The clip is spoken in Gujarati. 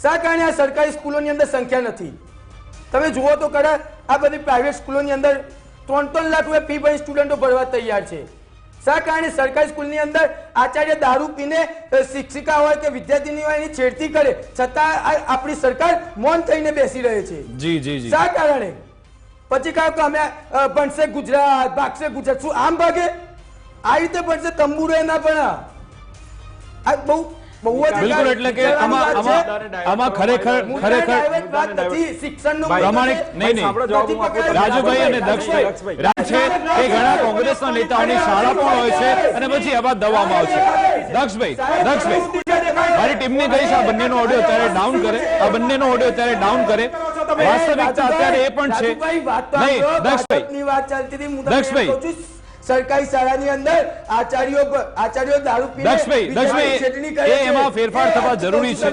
શા કારણે આ સરકારી સ્કૂલોની અંદર સંખ્યા નથી? તમે જુઓ તો ખરા, આ બધી પ્રાઇવેટ સ્કૂલોની અંદર 3-3 લાખ રૂપિયા ફી ભરી સ્ટુડન્ટો ભરવા તૈયાર છે. શા કારણે સરકારી સ્કૂલની અંદર આચાર્ય દારૂ પીને શિક્ષિકા હોય કે વિદ્યાર્થીની હોય એની છેડતી કરે છતાં આપણી સરકાર મૌન થઈને બેસી રહે છે. જી જી જી. શા કારણે? પછી કહો કે અમે ભણશે ગુજરાત, ભાગશે ગુજરાત. શું આમ ભાગે? આ રીતે ભણશે તંબુરો ના ભણા. આ બહુ બિલકુલ, એટલે કે આમાં ખરેખર શિક્ષણનું પ્રમાણિક નહીં. રાજુભાઈ અને દક્ષભાઈ છે કે ઘણા કોંગ્રેસના નેતાઓની શાળા પણ હોય છે અને પછી આવા દવામાં આવશે. દક્ષભાઈ મારી ટીમને કહીશ આ બંનેનો ઓડિયો અત્યારે ડાઉન કરે, આ બંનેનો ઓડિયો અત્યારે ડાઉન કરે. વાસ્તવિકતા અત્યારે એ પણ છે નહીં. દક્ષભાઈ સરકારી શાળાની અંદર આચાર્યો દારૂ પીને દક્ષભાઈ એમાં ફેરફાર થવા જરૂરી છે.